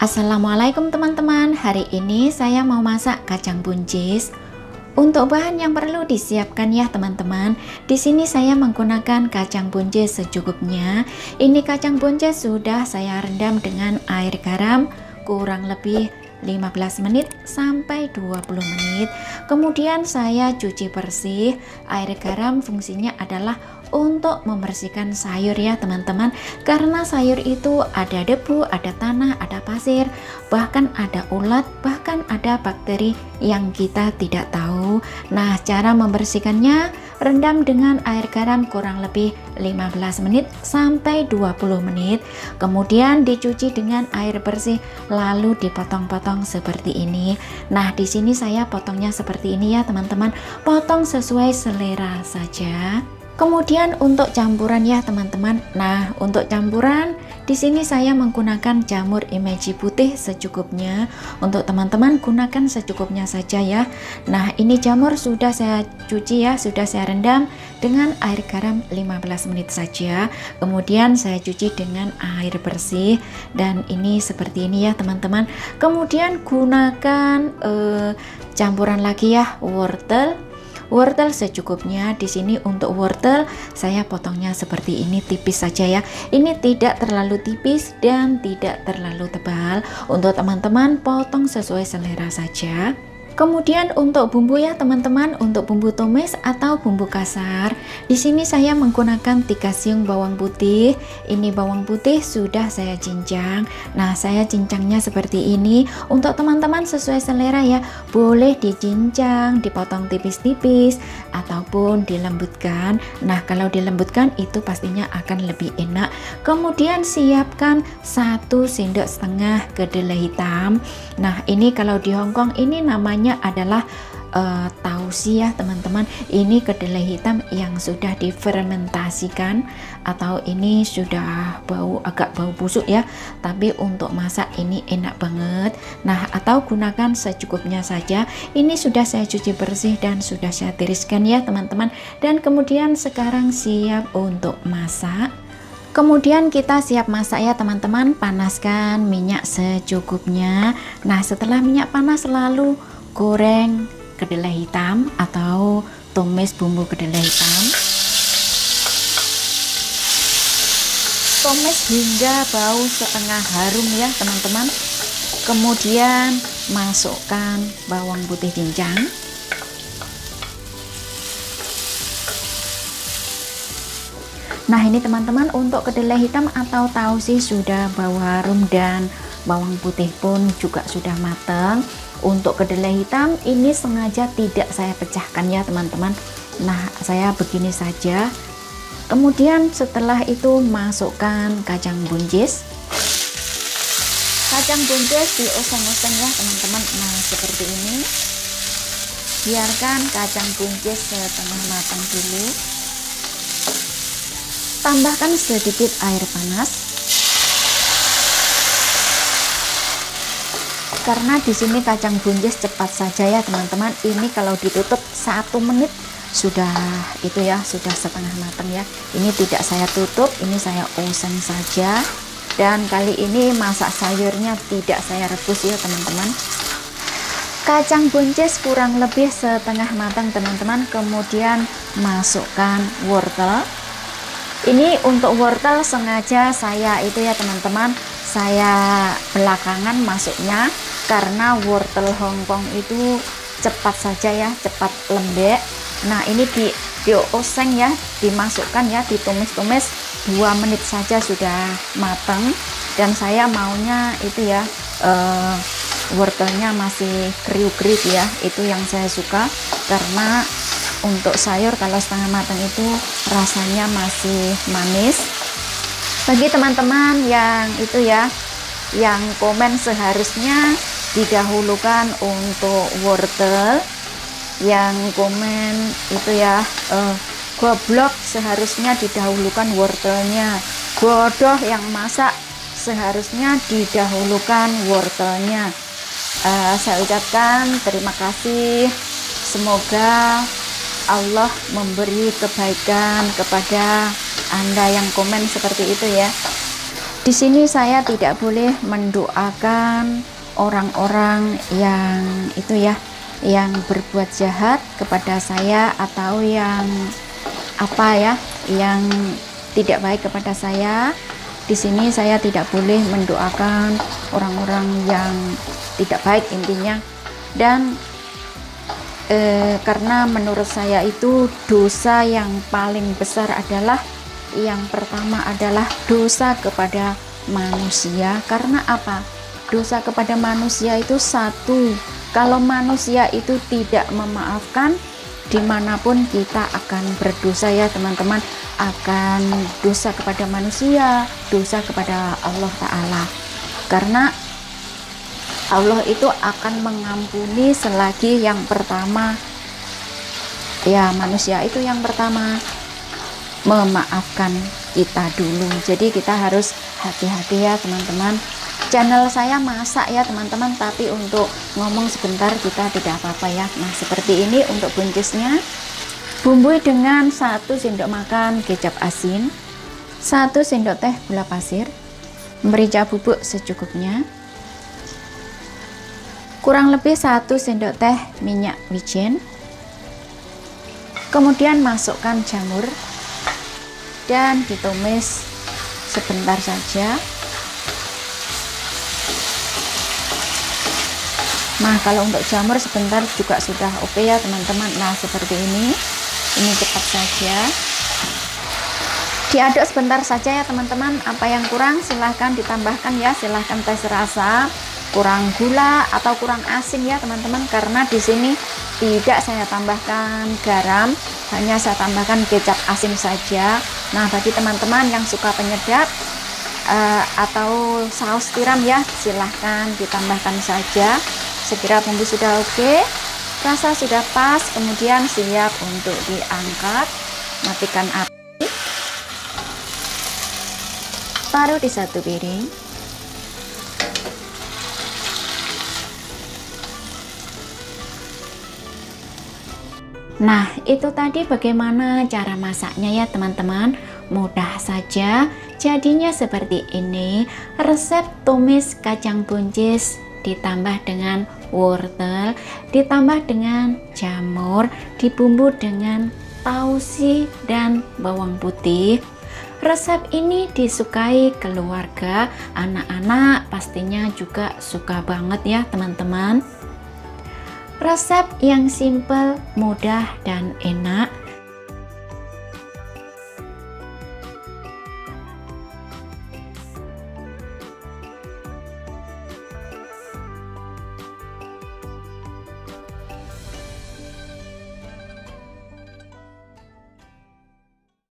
Assalamualaikum teman-teman, hari ini saya mau masak kacang buncis. Untuk bahan yang perlu disiapkan ya teman-teman. Di sini saya menggunakan kacang buncis secukupnya. Ini kacang buncis sudah saya rendam dengan air garam kurang lebih 15 menit sampai 20 menit. Kemudian saya cuci bersih. Air garam fungsinya adalah untuk membersihkan sayur ya teman-teman, karena sayur itu ada debu, ada tanah, ada pasir, bahkan ada ulat, bahkan ada bakteri yang kita tidak tahu. Nah, cara membersihkannya rendam dengan air garam kurang lebih 15 menit sampai 20 menit. Kemudian dicuci dengan air bersih lalu dipotong-potong seperti ini. Nah, di sini saya potongnya seperti ini ya teman-teman. Potong sesuai selera saja. Kemudian untuk campuran ya teman-teman. Nah, untuk campuran di sini saya menggunakan jamur imeji putih secukupnya. Untuk teman-teman gunakan secukupnya saja ya. Nah, ini jamur sudah saya cuci ya, sudah saya rendam dengan air garam 15 menit saja. Kemudian saya cuci dengan air bersih dan ini seperti ini ya teman-teman. Kemudian gunakan campuran lagi ya, wortel secukupnya. Di sini untuk wortel saya potongnya seperti ini, tipis saja ya. Ini tidak terlalu tipis dan tidak terlalu tebal. Untuk teman-teman potong sesuai selera saja. Kemudian untuk bumbu ya teman-teman, untuk bumbu tumis atau bumbu kasar, di sini saya menggunakan 3 siung bawang putih. Ini bawang putih sudah saya cincang. Nah, saya cincangnya seperti ini. Untuk teman-teman sesuai selera ya, boleh dicincang, dipotong tipis-tipis ataupun dilembutkan. Nah, kalau dilembutkan itu pastinya akan lebih enak. Kemudian siapkan 1 sendok setengah kedelai hitam. Nah, ini kalau di Hongkong ini namanya adalah tausi ya teman-teman. Ini kedelai hitam yang sudah difermentasikan, atau ini sudah agak bau busuk ya, tapi untuk masak ini enak banget. Nah, atau gunakan secukupnya saja. Ini sudah saya cuci bersih dan sudah saya tiriskan ya teman-teman. Dan kemudian sekarang siap untuk masak. Kemudian kita siap masak ya teman-teman. Panaskan minyak secukupnya. Nah, setelah minyak panas lalu goreng kedelai hitam atau tumis bumbu kedelai hitam. Tumis hingga bau setengah harum ya teman-teman. Kemudian masukkan bawang putih cincang. Nah, ini teman-teman untuk kedelai hitam atau tausi sudah bau harum dan bawang putih pun juga sudah matang. Untuk kedelai hitam ini sengaja tidak saya pecahkan ya teman-teman. Nah, saya begini saja. Kemudian setelah itu masukkan kacang buncis. Kacang buncis dioseng-oseng ya teman-teman. Nah, seperti ini. Biarkan kacang buncis setengah matang dulu. Tambahkan sedikit air panas. Karena di sini kacang buncis cepat saja ya teman-teman. Ini kalau ditutup 1 menit sudah itu ya, sudah setengah matang ya. Ini tidak saya tutup, ini saya oseng saja. Dan kali ini masak sayurnya tidak saya rebus ya teman-teman. Kacang buncis kurang lebih setengah matang teman-teman. Kemudian masukkan wortel. Ini untuk wortel sengaja saya itu ya teman-teman, saya belakangan masuknya karena wortel Hongkong itu cepat saja ya, cepat lembek. Nah, ini dioseng ya, dimasukkan ya, ditumis-tumis 2 menit saja sudah matang. Dan saya maunya itu ya, wortelnya masih kriuk-kriuk ya, itu yang saya suka. Karena untuk sayur kalau setengah matang itu rasanya masih manis. Bagi teman-teman yang itu ya, yang komen seharusnya didahulukan untuk wortel, yang komen itu ya, goblok seharusnya didahulukan wortelnya, bodoh yang masak seharusnya didahulukan wortelnya. Saya ucapkan terima kasih. Semoga Allah memberi kebaikan kepada Anda yang komen seperti itu ya. Di sini saya tidak boleh mendoakan orang-orang yang itu ya, yang berbuat jahat kepada saya atau yang apa ya, yang tidak baik kepada saya. Di sini saya tidak boleh mendoakan orang-orang yang tidak baik intinya. Dan karena menurut saya itu dosa yang paling besar adalah yang pertama adalah dosa kepada manusia. Karena apa? Dosa kepada manusia itu satu, kalau manusia itu tidak memaafkan, dimanapun kita akan berdosa ya teman-teman, akan dosa kepada manusia, dosa kepada Allah Ta'ala. Karena Allah itu akan mengampuni selagi yang pertama ya, manusia itu yang pertama memaafkan kita dulu. Jadi kita harus hati-hati ya teman-teman. Channel saya masak ya teman-teman, tapi untuk ngomong sebentar kita tidak apa-apa ya. Nah seperti ini untuk buncisnya. Bumbui dengan 1 sendok makan kecap asin, 1 sendok teh gula pasir, merica bubuk secukupnya, kurang lebih 1 sendok teh minyak wijen. Kemudian masukkan jamur dan ditumis sebentar saja. Nah kalau untuk jamur sebentar juga sudah oke ya teman-teman. Nah seperti ini cepat saja. Diaduk sebentar saja ya teman-teman. Apa yang kurang silahkan ditambahkan ya, silahkan tes rasa, kurang gula atau kurang asin ya teman-teman, karena di sini tidak saya tambahkan garam, hanya saya tambahkan kecap asin saja. Nah bagi teman-teman yang suka penyedap atau saus tiram ya, silahkan ditambahkan saja. Sekira bumbu sudah oke, rasa sudah pas, kemudian siap untuk diangkat. Matikan api, taruh di satu piring. Nah itu tadi bagaimana cara masaknya ya teman-teman, mudah saja. Jadinya seperti ini, resep tumis kacang buncis ditambah dengan wortel, ditambah dengan jamur, dibumbu dengan tausi dan bawang putih. Resep ini disukai keluarga, anak-anak pastinya juga suka banget ya teman-teman. Resep yang simple, mudah dan enak.